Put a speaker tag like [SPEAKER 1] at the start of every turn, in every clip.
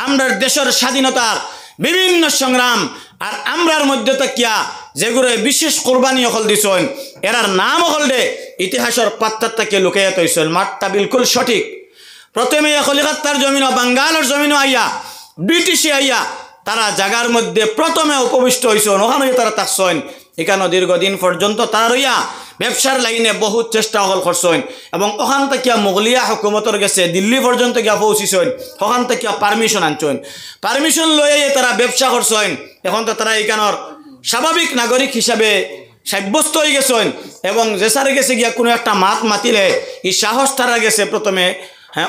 [SPEAKER 1] আমরা দেশের স্বাধীনতার বিভিন্ন সংগ্রাম আর আমরার মধ্যে তাকিয়া যেগুলো বিশেষ কোরবানি অকল দিছেন এরার নাম অকল দে ইতিহাসের পাত্তার তাকে লুকাইয়া তৈছেন মাঠটা বিলকুল সঠিক। প্রথমে কলিকাতার জমিন বাঙ্গালের জমিন আইয়া ব্রিটিশে আইয়া তারা জায়গার মধ্যে প্রথমে উপবিষ্ট হয়েছেন, ওখানে তারা থাকছেন। এখানে দীর্ঘদিন পর্যন্ত তারা রইয়া ব্যবসার লাইনে বহুত চেষ্টা হল করছেন এবং ওখান থেকে মোগলিয়া হুকুমতর গেছে দিল্লি পর্যন্ত গিয়া পৌঁছিছেন, ওখান থেকে পারমিশন আনছেন, পারমিশন লয়ে তারা ব্যবসা করছেন। এখন তো তারা এখানোর স্বাভাবিক নাগরিক হিসাবে সাব্যস্ত হয়ে গেছেন এবং যে সারে গেছে গিয়া কোনো একটা মাত মাতিলে এই সাহস তারা গেছে প্রথমে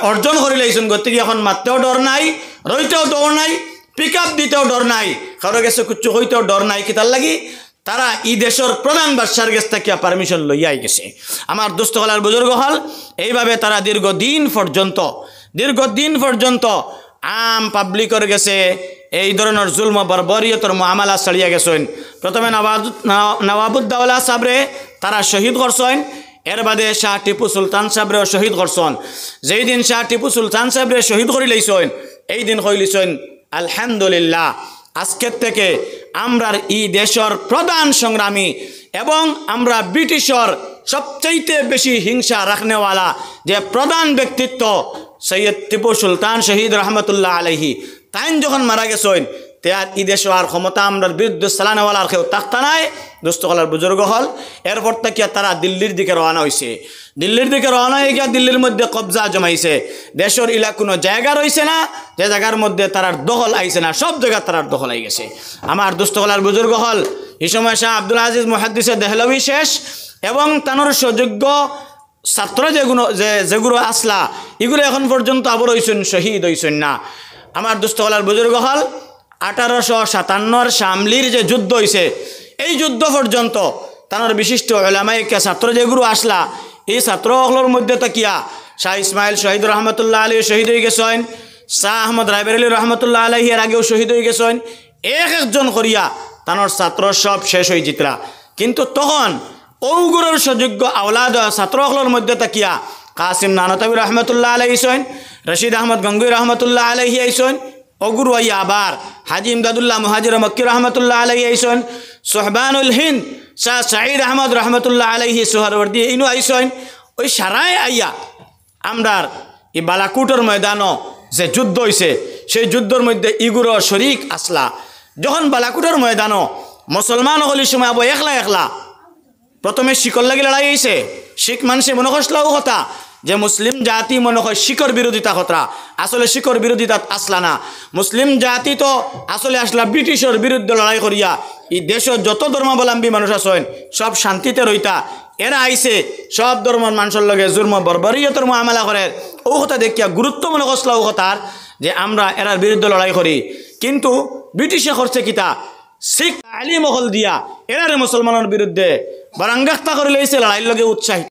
[SPEAKER 1] অর্জন করে লাইছেন। গতি এখন মারতেও ডর নাই, রইতেও ডর নাই, পিক আপ দিতেও ডর নাই, কারো গেছে কুচ্ছু হইতেও ডর নাই। কি তার লাগি তারা এই দেশের প্রধান বাদশার গেছ থেকে পারমিশন লইয়াই গেছে। আমার দোস্তকলার বুজুর্গ হল এইভাবে তারা দীর্ঘদিন পর্যন্ত আম পাবলিকের গেছে এই ধরনের জুলম বর্বরিয়তর মুআমালা চালিয়ে গেছেন। প্রথমে নওয়াবুদ্দৌলা সাবরে তারা শহীদ করছেন, এর বাদে শাহ টিপু সুলতান সাবরেও শহীদ করছেন। যেই দিন শাহ টিপু সুলতান সাবরে শহীদ করে লইছেন এই দিন কইলিছেন আলহামদুলিল্লাহ, আজকের থেকে আমরার এই দেশের প্রধান সংগ্রামী এবং আমরা ব্রিটিশের সবচাইতে বেশি হিংসা রাখনেওয়ালা যে প্রধান ব্যক্তিত্ব সৈয়দ টিপু সুলতান শহীদ রহমতুল্লাহ আলাইহি তাইন যখন মারা গেছেন তার এই দেশ আর ক্ষমতা আমরার বিরুদ্ধে চালানেওয়ালার কেউ তাক্তা নাই। দোস্তকলার বুজুর্গ হল এরপর থেকে তারা দিল্লির দিকে রওনা হয়েছে। দিল্লির দিকে রওনা হয়ে গিয়া দিল্লির মধ্যে কবজা জমাইছে। দেশের ইলা কোনো জায়গা রয়েছে না যে জায়গার মধ্যে তারার দখল আইছে না, সব জায়গা তারার দখল আই গেছে। আমার দোস্তকলার বুজুর্গ হল এই সময় শাহ আব্দুল আজিজ মুহাদ্দিসে দেহলভি শেষ এবং তানোর সুযোগ্য ছাত্র যেগুলো আসলা এগুলো এখন পর্যন্ত আবার হইছেন শহীদ হইছেন না। আমার দোস্তকলার বুজুর্গ হল 1857 শামলির যে যুদ্ধ হয়েছে এই যুদ্ধ পর্যন্ত তানোর বিশিষ্ট উলামায়ে ছাত্র যেগুলো আসলা এই ছাত্রগুলোর মধ্যে তাকিয়া শাহ ইসমাইল শহীদ রহমতুল্লাহ আলাইহি শহীদ হয়ে গেছেন, শাহ আহমদ রায়বেরেলি রহমতুল্লাহ আলাইহি এর আগেও শহীদ হয়ে গেছেন। একজন করিয়া তানোর ছাত্র সব শেষ হয়ে জিতরা, কিন্তু তখন ওগুলোর সুযোগ্য আওলাদ ছাত্রগুলোর মধ্যে তাকিয়া কাসিম নানতাবি রহমতুল্লাহ আলাইহি আইসেন, রশিদ আহমদ গঙ্গুই রহমতুল্লাহ আলাইহি আইসেন, অগুরু আইয়া আবার হাজি ইমদাদুল্লাহ মুহাজির মক্কি রহমতুল্লাহ আলাইহি আইসেন, সোহবানুল হিন্দ শাহ সাঈদ আহমদ রহমতুল্লাহ আলাইহি সোহরওয়ার্দী ইনু আইসেন। ওই সারাই আইয়া আমরার এই বালাকুটের ময়দানও যে যুদ্ধ হয়েছে সেই যুদ্ধের মধ্যে ইগুরো শরিক আসলা। যখন বালাকুটের ময়দানও মুসলমান হলির সময় আবো একলা প্রথমে শিকর লাগি লড়াই হয়েছে। শিখ মানুষে মনে করছিলাও কথা যে মুসলিম জাতি মনে হয় শিকর বিরোধিতা কথা, আসলে শিকর বিরোধিতা আসলা না। মুসলিম জাতি তো আসলে আসলা ব্রিটিশের বিরুদ্ধে লড়াই করিয়া এই দেশের যত ধর্মাবলম্বী মানুষ আছেন সব শান্তিতে রইতা। এরা আইসে সব ধর্মের মানুষের লগে জুলম বর্বরিয়তের মুআমালা করে। ও কথা দেখিয়া গুরুত্ব মনে করছিল ও কথার যে আমরা এরার বিরুদ্ধে লড়াই করি, কিন্তু ব্রিটিশে করছে কিতা শিখ আলিম মহল দিয়া এরারে মুসলমানের বিরুদ্ধে বারাঙ্গাস্তা করে লইছে লড়াইয়ের লগে উৎসাহিত।